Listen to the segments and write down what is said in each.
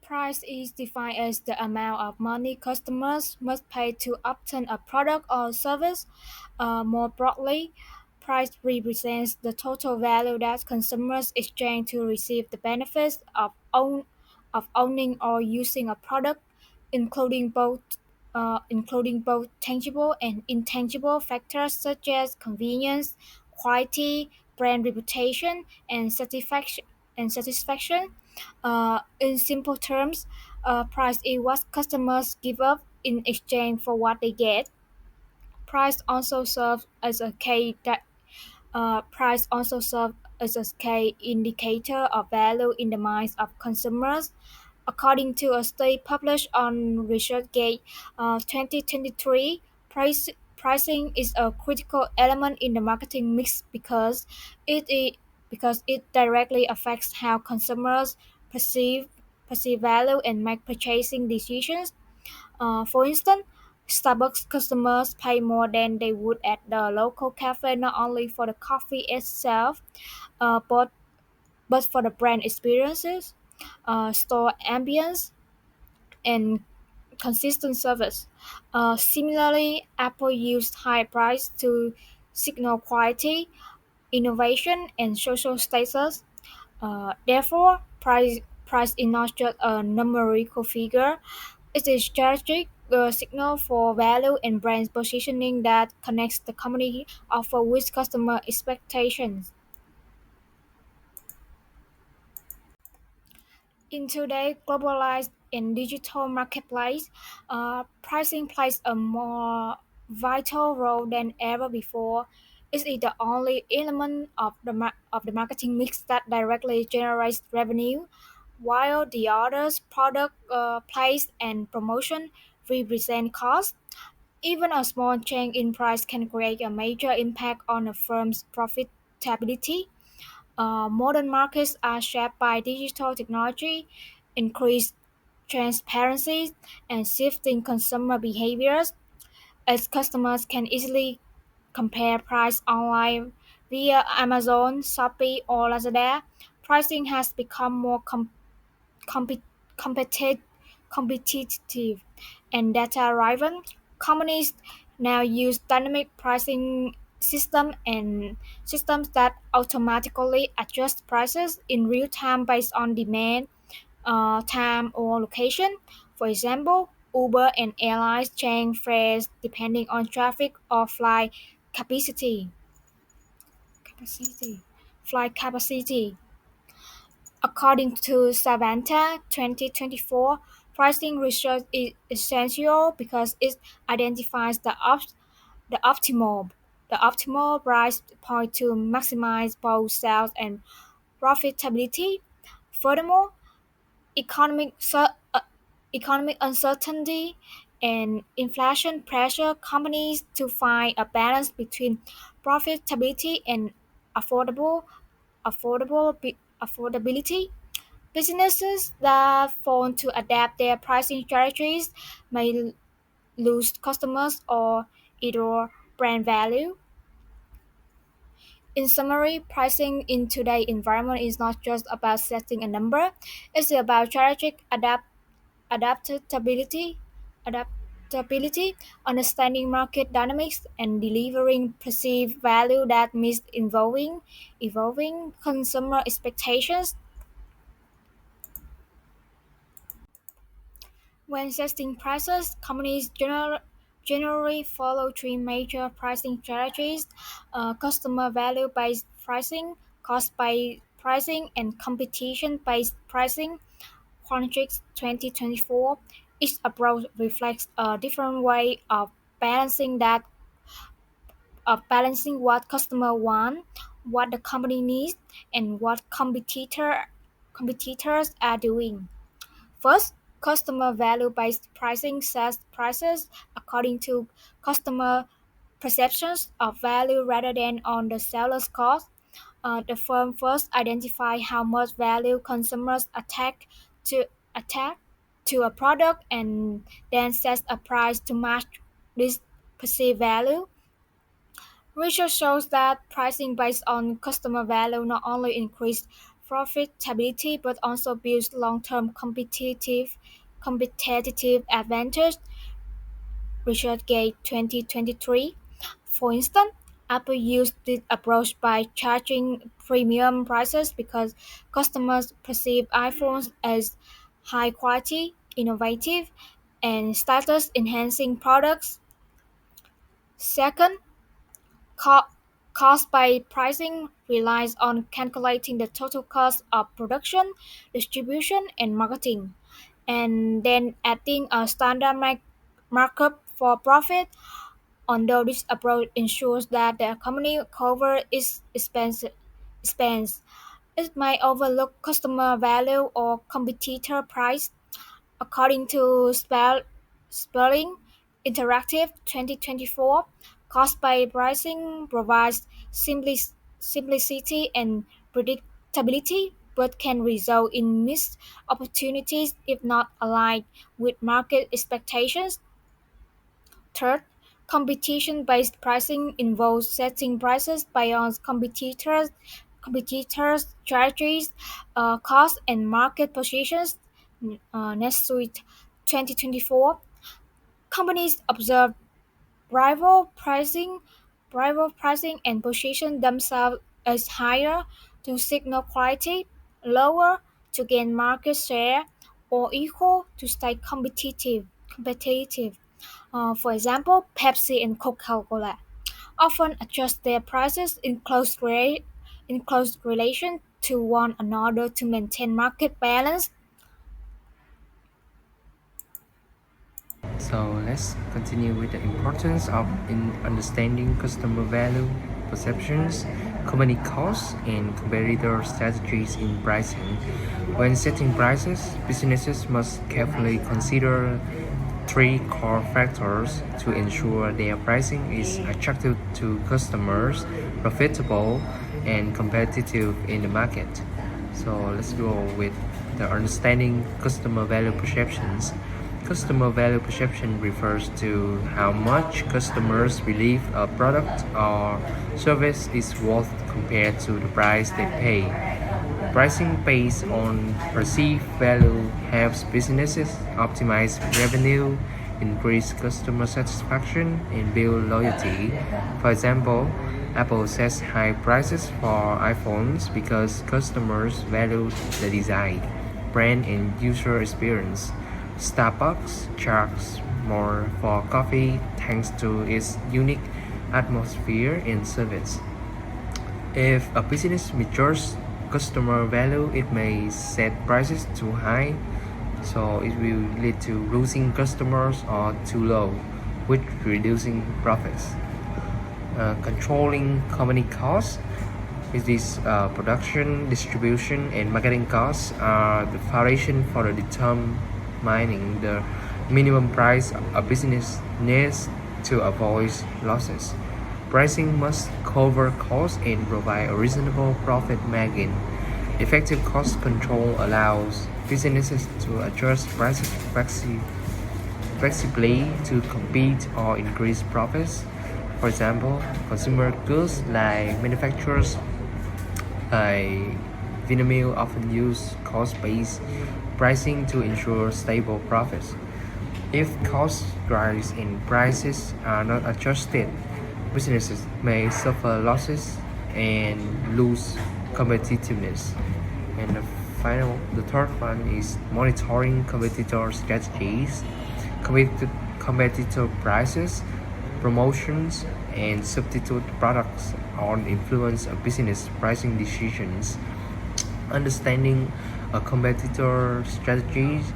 Price is defined as the amount of money customers must pay to obtain a product or service. More broadly, price represents the total value that consumers exchange to receive the benefits of owning or using a product, including both including both tangible and intangible factors such as convenience, quality, brand reputation, and satisfaction. In simple terms, price is what customers give up in exchange for what they get. Price also serves as a price also serves as a key indicator of value in the minds of consumers. According to a study published on ResearchGate 2023, pricing is a critical element in the marketing mix because it directly affects how consumers perceive perceive value and make purchasing decisions. For instance, Starbucks customers pay more than they would at the local cafe not only for the coffee itself, uh, but but for the brand experiences, store ambience, and consistent service. Similarly, Apple used high price to signal quality, innovation, and social status. Therefore, price is not just a numerical figure; it is a strategic signal for value and brand positioning that connects the company offer with customer expectations. In today's globalized and digital marketplace, pricing plays a more vital role than ever before. It is the only element of the marketing mix that directly generates revenue, while the others, product price and promotion, represent cost. Even a small change in price can create a major impact on a firm's profitability. Modern markets are shaped by digital technology, increased transparency, and shifting consumer behaviors. As customers can easily compare price online via Amazon, Shopee, or Lazada, pricing has become more compet- competi- competitive and data-driven. Companies now use dynamic pricing systems that automatically adjust prices in real time based on demand, time, or location. For example, Uber and airlines change fares depending on traffic or flight capacity. Capacity. Flight capacity. According to Savanta 2024, pricing research is essential because it identifies the optimal the optimal price point to maximize both sales and profitability. Furthermore, economic cer- uh, economic uncertainty and inflation pressure companies to find a balance between profitability and affordable affordability. Businesses that fail to adapt their pricing strategies may lose customers or erode brand value. In summary, pricing in today's environment is not just about setting a number, it's about strategic adaptability, adaptability, understanding market dynamics, and delivering perceived value that meets evolving consumer expectations. When setting prices, companies generally follow three major pricing strategies: customer value based pricing, cost based pricing, and competition based pricing. Quantrix 2024. Each approach reflects a different way of balancing what customer want, what the company needs, and what competitors are doing. First, customer value-based pricing sets prices according to customer perceptions of value rather than on the seller's cost. The firm first identify how much value consumers to attack to a product and then sets a price to match this perceived value. Research shows that pricing based on customer value not only increases profitability but also builds long-term competitive advantage. Richard Gate 2023. For instance, Apple used this approach by charging premium prices because customers perceive iPhones as high quality, innovative, and status enhancing products. Second, Co- cost by pricing relies on calculating the total cost of production, distribution, and marketing, and then adding a standard markup for profit. Although this approach ensures that the company covers its expense, it might overlook customer value or competitor price. According to Spelling Interactive 2024, cost by pricing provides simplicity and predictability, but can result in missed opportunities if not aligned with market expectations. Third, competition-based pricing involves setting prices beyond competitors' strategies, costs, and market positions. Next suite 2024, companies observe rival pricing, rival pricing and position themselves as higher to signal quality, lower to gain market share, or equal to stay competitive. For example, Pepsi and Coca-Cola often adjust their prices in close relation to one another to maintain market balance. So let's continue with the importance of in understanding customer value, perceptions, company costs, and competitor strategies in pricing. When setting prices, businesses must carefully consider three core factors to ensure their pricing is attractive to customers, profitable, and competitive in the market. So let's go with the understanding customer value perceptions. Customer value perception refers to how much customers believe a product or service is worth compared to the price they pay. Pricing based on perceived value helps businesses optimize revenue, increase customer satisfaction, and build loyalty. For example, Apple sets high prices for iPhones because customers value the design, brand, and user experience. Starbucks charges more for coffee thanks to its unique atmosphere and service. If a business measures customer value, it may set prices too high, so it will lead to losing customers, or too low, which reducing profits. Controlling company costs, with this production, distribution, and marketing costs are the foundation for the determining the minimum price a business needs to avoid losses. Pricing must cover costs and provide a reasonable profit margin. Effective cost control allows businesses to adjust prices flexibly to compete or increase profits. For example, consumer goods like manufacturers like Vinamilk often use cost-based pricing to ensure stable profits. If costs rise and prices are not adjusted, businesses may suffer losses and lose competitiveness. And the third one is monitoring competitor strategies. Competitor prices, promotions, and substitute products all influence a business pricing decisions. Understanding a competitor strategies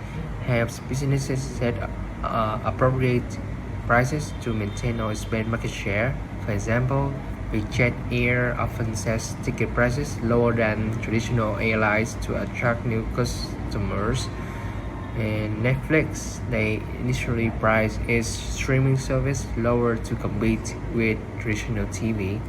helps businesses set appropriate prices to maintain or expand market share. For example, Jet Air often sets ticket prices lower than traditional airlines to attract new customers. And Netflix, they initially priced its streaming service lower to compete with traditional TV.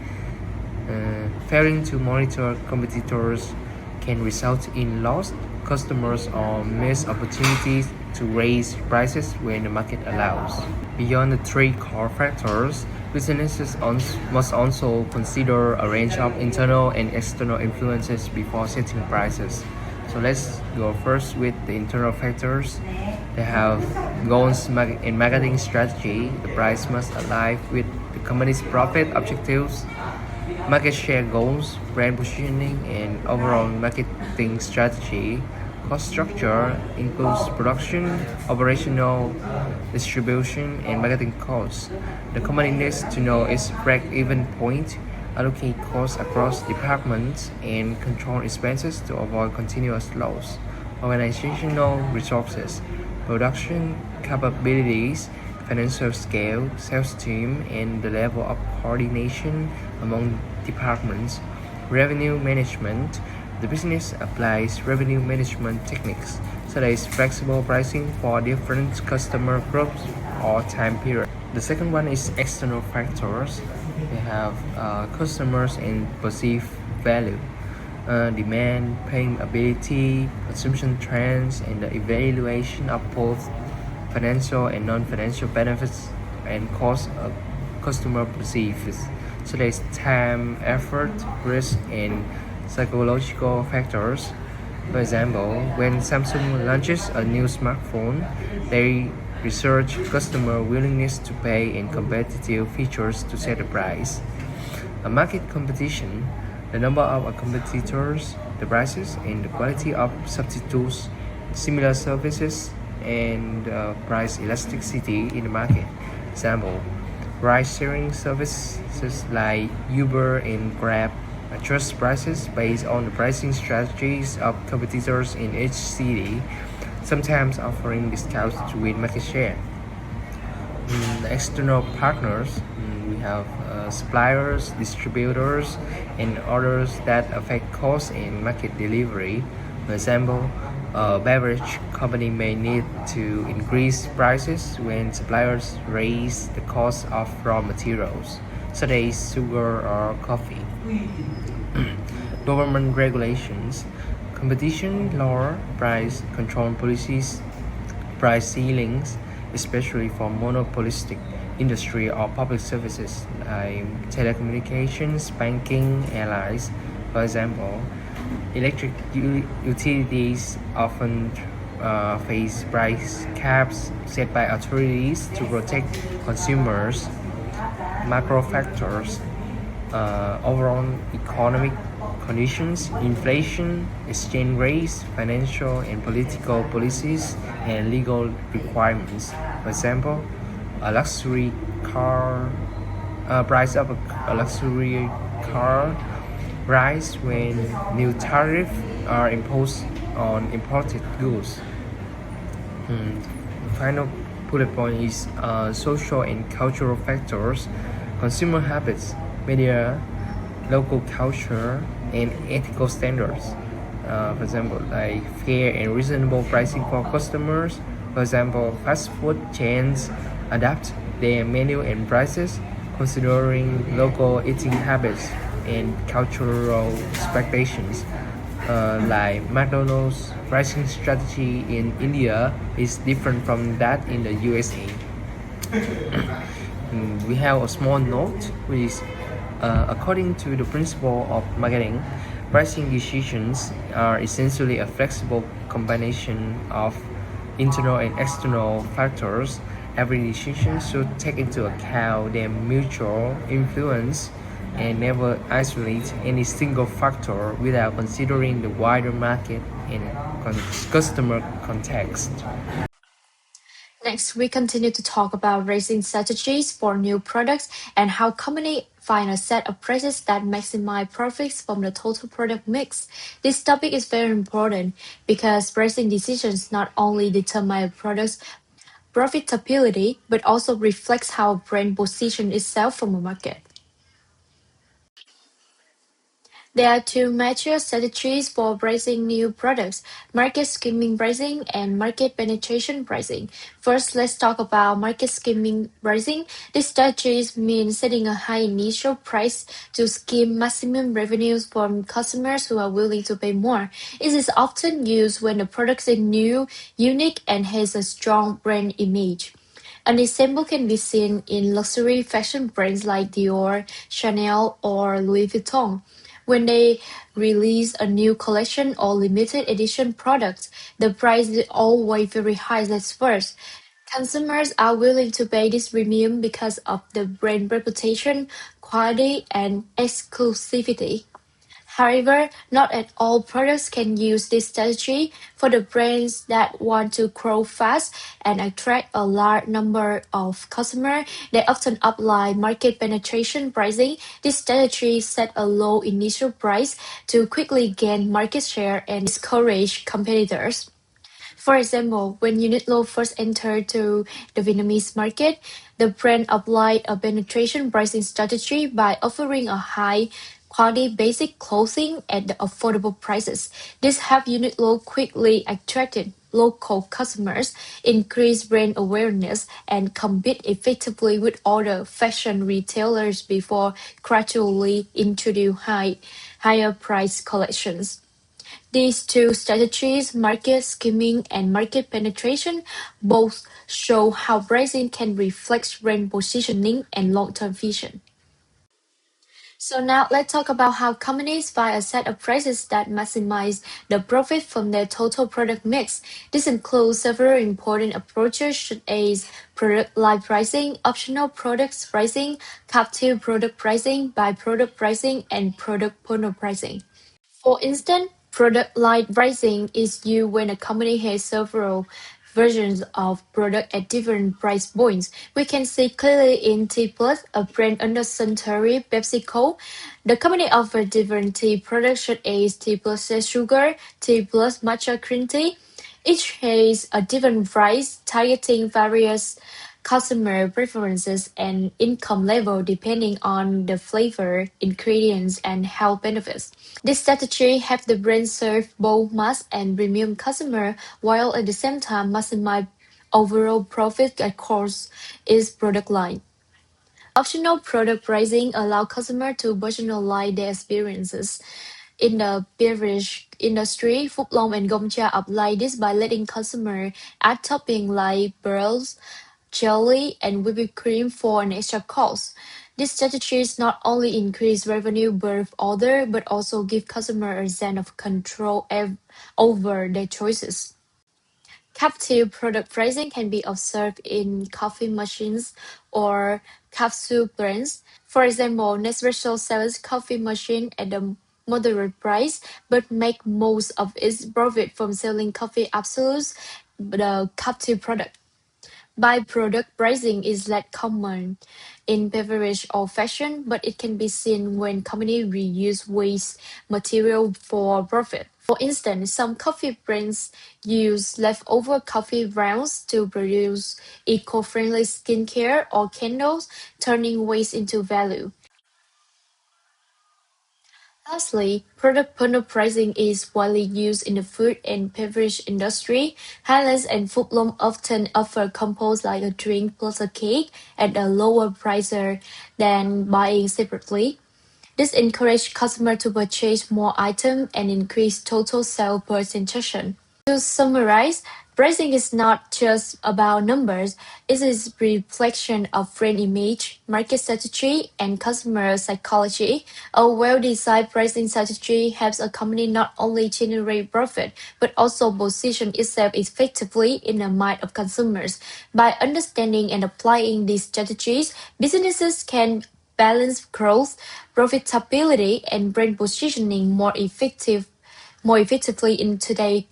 Failing to monitor competitors can result in lost customers or missed opportunities to raise prices when the market allows. Beyond the three core factors, Businesses must also consider a range of internal and external influences before setting prices. So let's go first with the internal factors. They have goals in marketing strategy. The price must align with the company's profit objectives, market share goals, brand positioning, and overall marketing strategy. Cost structure includes production, operational, distribution, and marketing costs. The company needs to know its break-even point, allocate costs across departments, and control expenses to avoid continuous loss. Organizational resources, production capabilities, financial scale, sales team, and the level of coordination among departments. Revenue management. The business applies revenue management techniques such as flexible pricing for different customer groups or time periods. The second one is external factors. We have customers and perceived value, demand, paying ability, consumption trends, and the evaluation of both financial and non-financial benefits and costs a customer perceives, such as time, effort, risk, and psychological factors. For example, when Samsung launches a new smartphone, they research customer willingness to pay and competitive features to set a price. A market competition, the number of competitors, the prices, and the quality of substitutes, similar services, and price elasticity in the market. Example, ride-sharing services like Uber and Grab adjust prices based on the pricing strategies of competitors in each city, sometimes offering discounts to win market share. External partners, we have suppliers, distributors, and others that affect cost and market delivery. For example, a beverage company may need to increase prices when suppliers raise the cost of raw materials, such as sugar or coffee. Government regulations, competition law, price control policies, price ceilings, especially for monopolistic industry or public services like telecommunications, banking, airlines. For example, electric utilities often face price caps set by authorities to protect consumers. Macro factors, overall economic conditions, inflation, exchange rates, financial and political policies, and legal requirements. For example, a luxury car price of a luxury car rise when new tariffs are imposed on imported goods. The final bullet point is social and cultural factors, consumer habits, media, local culture, and ethical standards. For example, like fair and reasonable pricing for customers. For example, fast food chains adapt their menu and prices considering local eating habits and cultural expectations. Like McDonald's pricing strategy in India is different from that in the USA. We have a small note which is according to the principle of marketing, pricing decisions are essentially a flexible combination of internal and external factors. Every decision should take into account their mutual influence and never isolate any single factor without considering the wider market and customer context. Next, we continue to talk about raising strategies for new products and how companies find a set of prices that maximize profits from the total product mix. This topic is very important because pricing decisions not only determine a product's profitability but also reflects how a brand positions itself from a market. There are two major strategies for pricing new products: market skimming pricing and market penetration pricing. First, let's talk about market skimming pricing. This strategy means setting a high initial price to skim maximum revenues from customers who are willing to pay more. It is often used when the product is new, unique, and has a strong brand image. An example can be seen in luxury fashion brands like Dior, Chanel, or Louis Vuitton. When they release a new collection or limited edition product, the price is always very high at first. Consumers are willing to pay this premium because of the brand reputation, quality, and exclusivity. However, not at all products can use this strategy. For the brands that want to grow fast and attract a large number of customers, they often apply market penetration pricing. This strategy set a low initial price to quickly gain market share and discourage competitors. For example, when Uniqlo first entered to the Vietnamese market, the brand applied a penetration pricing strategy by offering a high quality basic clothing at the affordable prices. This helped Uniqlo quickly attract local customers, increase brand awareness, and compete effectively with other fashion retailers before gradually introduce higher price collections. These two strategies, market skimming and market penetration, both show how pricing can reflect brand positioning and long-term vision. So now let's talk about how companies find a set of prices that maximize the profit from their total product mix. This includes several important approaches such as product line pricing, optional products pricing, captive product pricing, by-product pricing, and product panel pricing. For instance, product line pricing is used when a company has several versions of product at different price points. We can see clearly in T Plus, a brand under Suntory PepsiCo. The company offers different tea products such as T Plus Sugar, T Plus Matcha Green Tea. Each has a different price, targeting various customer preferences and income level depending on the flavor, ingredients, and health benefits. This strategy helps the brand serve both mass and premium customer while at the same time maximize overall profit across its product line. Optional product pricing allow customers to personalize their experiences. In the beverage industry, Phúc and Gongcha apply this by letting customers add toppings like pearls, jelly, and whipped cream for an extra cost. These strategies not only increase revenue per order but also give customers a sense of control over their choices. Captive product pricing can be observed in coffee machines or capsule brands. For example, Nespresso sells coffee machine at a moderate price, but make most of its profit from selling coffee absolutes, the captive product. By-product pricing is less common in beverage or fashion, but it can be seen when companies reuse waste material for profit. For instance, some coffee brands use leftover coffee grounds to produce eco-friendly skincare or candles, turning waste into value. Lastly, product bundle pricing is widely used in the food and beverage industry. Highlands and Footlong often offer combos like a drink plus a cake at a lower price than buying separately. This encourages customers to purchase more items and increase total sales per transaction. To summarize, pricing is not just about numbers, it is a reflection of brand image, market strategy, and customer psychology. A well-designed pricing strategy helps a company not only generate profit, but also position itself effectively in the mind of consumers. By understanding and applying these strategies, businesses can balance growth, profitability, and brand positioning more effectively in today's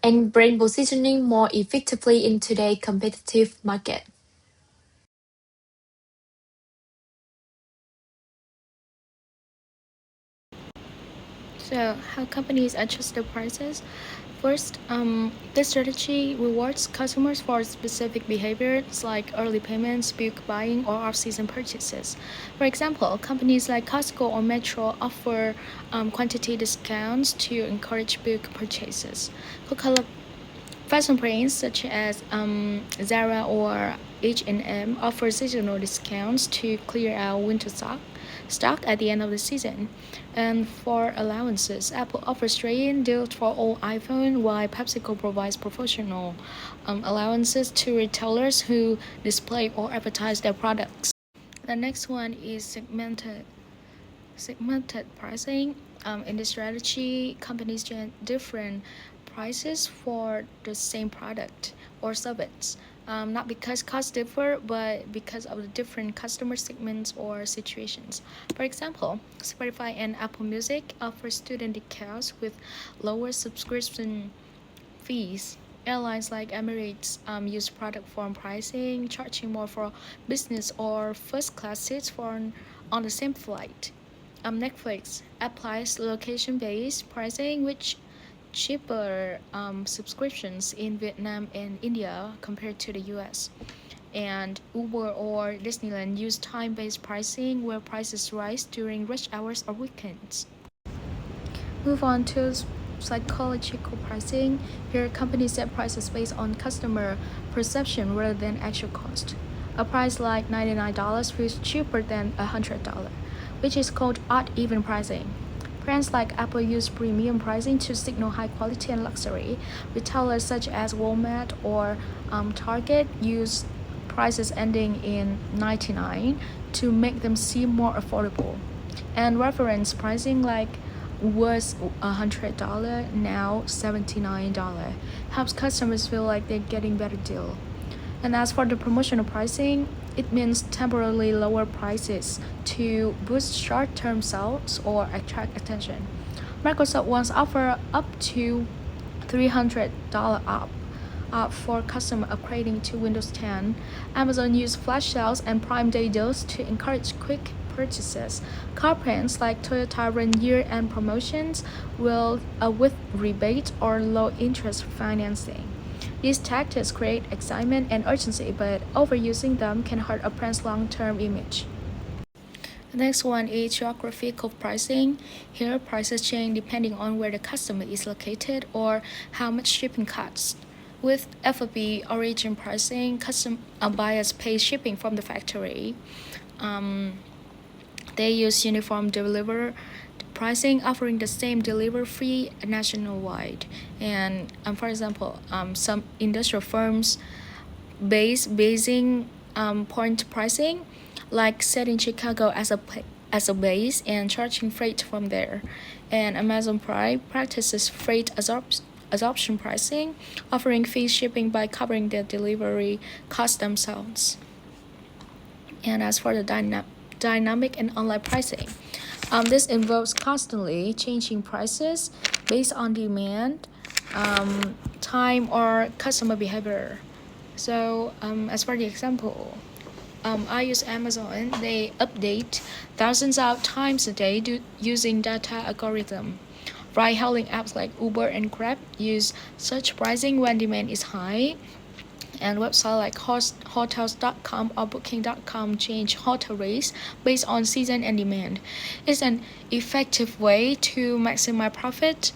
and brand positioning more effectively in today's competitive market. So, how companies adjust their prices? First, this strategy rewards customers for specific behaviors like early payments, bulk buying, or off-season purchases. For example, companies like Costco or Metro offer quantity discounts to encourage bulk purchases. Coca-Cola fashion brands such as Zara or H&M offer seasonal discounts to clear out winter stock. stock at the end of the season. And for allowances, Apple offers trade-in deals for all iPhone, while PepsiCo provides professional allowances to retailers who display or advertise their products. The next one is segmented pricing. In this strategy, companies generate different prices for the same product or service. Not because costs differ, but because of the different customer segments or situations. For example, Spotify and Apple Music offer student discounts with lower subscription fees. Airlines like Emirates use product form pricing, charging more for business or first class seats on the same flight. Netflix applies location based pricing, which cheaper subscriptions in Vietnam and India compared to the US. And Uber or Disneyland use time based pricing where prices rise during rush hours or weekends. Move on to psychological pricing. Here, companies set prices based on customer perception rather than actual cost. A price like $99 feels cheaper than $100, which is called odd even pricing. Brands like Apple use premium pricing to signal high quality and luxury. Retailers such as Walmart or Target use prices ending in 99 to make them seem more affordable. And reference pricing like was $100, now $79, helps customers feel like they're getting better deal. And as for the promotional pricing, it means temporarily lower prices to boost short-term sales or attract attention. Microsoft once offered up to $300 for customer upgrading to Windows 10. Amazon used flash sales and Prime Day deals to encourage quick purchases. Car brands like Toyota run year-end promotions with rebate or low-interest financing. These tactics create excitement and urgency, but overusing them can hurt a brand's long-term image. The next one is geographical pricing. Here, prices change depending on where the customer is located or how much shipping costs. With FOB origin pricing, buyers pay shipping from the factory. Um, they use uniform deliver pricing, offering the same delivery fee nationwide. And for example, some industrial firms basing point pricing, like setting Chicago as a base and charging freight from there. And Amazon Prime practices freight absorption pricing, offering free shipping by covering the delivery costs themselves. And as for the dynamic and online pricing, this involves constantly changing prices based on demand, time, or customer behavior. So, as for the example, I use Amazon. They update thousands of times a day using data algorithm. Ride-hailing apps like Uber and Grab use search pricing when demand is high, and websites like hotels.com or booking.com change hotel rates based on season and demand. It's an effective way to maximize profit,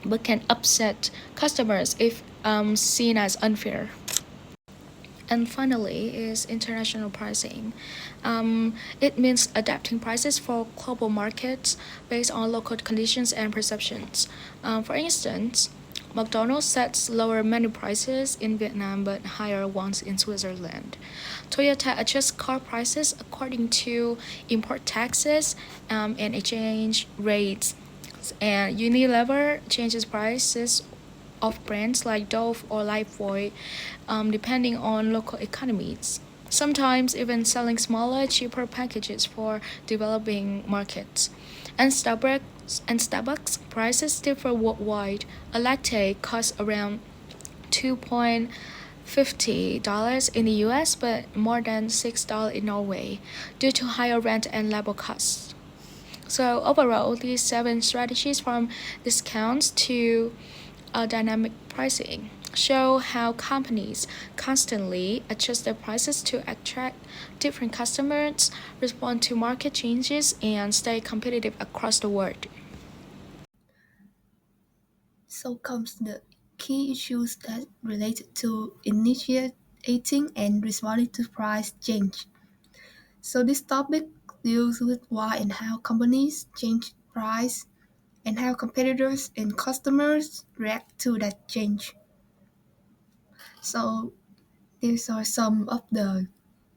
but can upset customers if seen as unfair. And finally is international pricing. It means adapting prices for global markets based on local conditions and perceptions. For instance, McDonald's sets lower menu prices in Vietnam but higher ones in Switzerland. Toyota adjusts car prices according to import taxes and exchange rates. And Unilever changes prices of brands like Dove or Lifebuoy, depending on local economies. Sometimes even selling smaller, cheaper packages for developing markets. And Starbucks prices differ worldwide. A latte costs around $2.50 in the US, but more than $6 in Norway, due to higher rent and labor costs. So overall, these 7 strategies, from discounts to dynamic pricing, show how companies constantly adjust their prices to attract different customers, respond to market changes, and stay competitive across the world. So comes the key issues that relate to initiating and responding to price change. So this topic deals with why and how companies change price and how competitors and customers react to that change. So these are some of the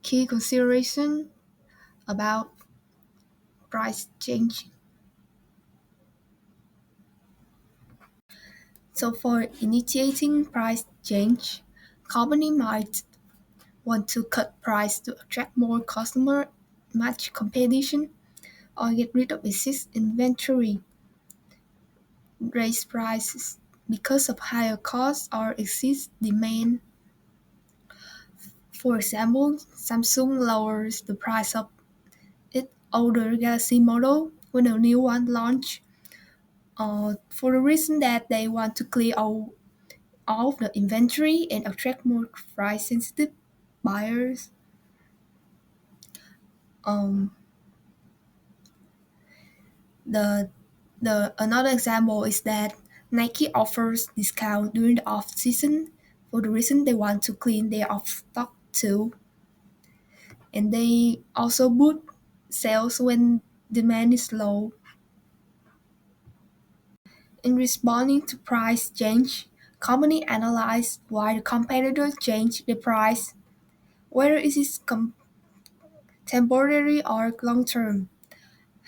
key considerations about price change. So for initiating price change, company might want to cut price to attract more customer, match competition, or get rid of excess inventory, raise prices because of higher costs or excess demand. For example, Samsung lowers the price of its older Galaxy model when a new one launch, for the reason that they want to clear all of the inventory and attract more price sensitive buyers. Um, the the another example is that Nike offers discount during the off season for the reason they want to clean their off stock too, and they also boost sales when demand is low. In responding to price change, company analyze why the competitors change the price, whether it is temporary or long term,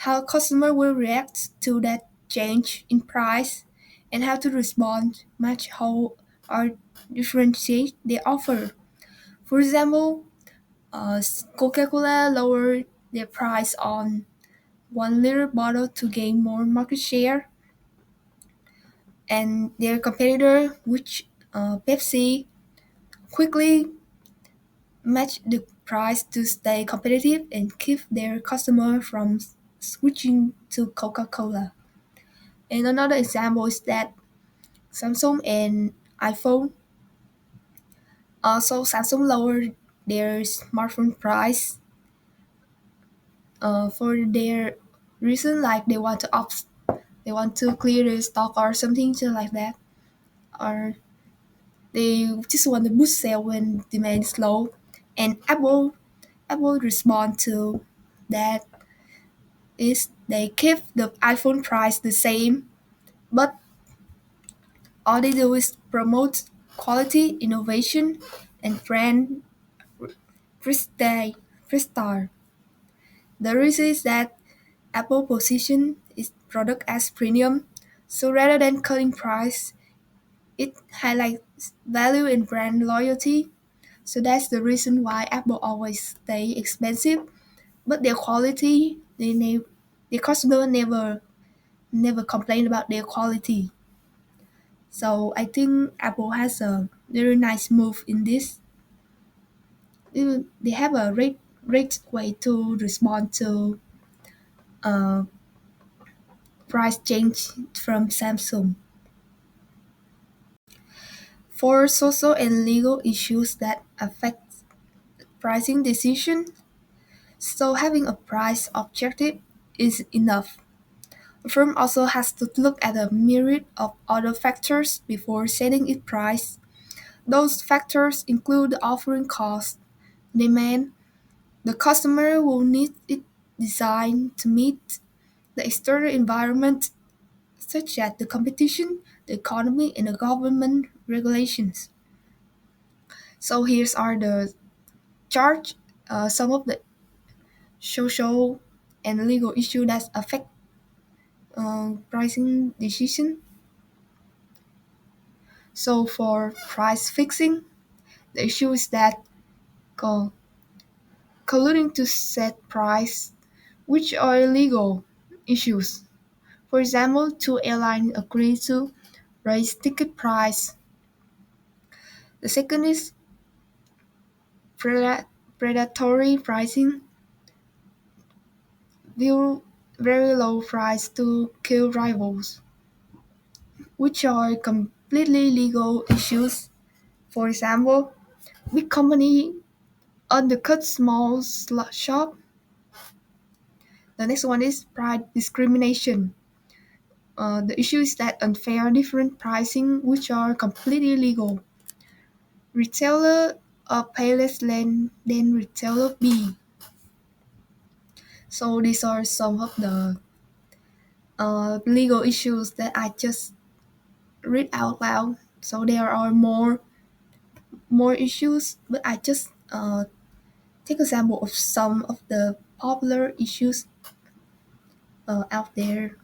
how customer will react to that change in price, and how to respond, match how or differentiate the offer. For example, Coca-Cola lowered their price on 1 liter bottle to gain more market share, and their competitor, which Pepsi, quickly matched the price to stay competitive and keep their customer from switching to Coca-Cola. And another example is that Samsung and iPhone. Also, Samsung lowered their smartphone price for their reason, like they want to clear their stock or something just like that, or they just want to boost sale when demand is low. And Apple respond to that is they keep the iPhone price the same, but all they do is promote quality, innovation, and brand prestige. prestige. The reason is that Apple position its product as premium, so rather than cutting price, it highlights value and brand loyalty. So that's the reason why Apple always stay expensive, but their quality, the customer never complain about their quality. So I think Apple has a very nice move in this. They have a great way to respond to uh, price change from Samsung. For social and legal issues that affect pricing decision, so having a price objective is enough. A firm also has to look at a myriad of other factors before setting its price. Those factors include the offering cost, demand, the customer will need it designed to meet the external environment such as the competition, the economy, and the government regulations. So here's are the chart, some of the social and legal issues that affect pricing decision. So for price fixing, the issue is that co- colluding to set price, which are legal issues. For example, two airlines agree to raise ticket price. The second is preda- predatory pricing, view very low price to kill rivals, which are completely legal issues. For example, big company undercut small shop. The next one is price discrimination. The issue is that unfair different pricing, which are completely legal. Retailer A pay less than retailer B. So these are some of the legal issues that I just read out loud. So there are more issues, but I just take example of some of the popular issues out there.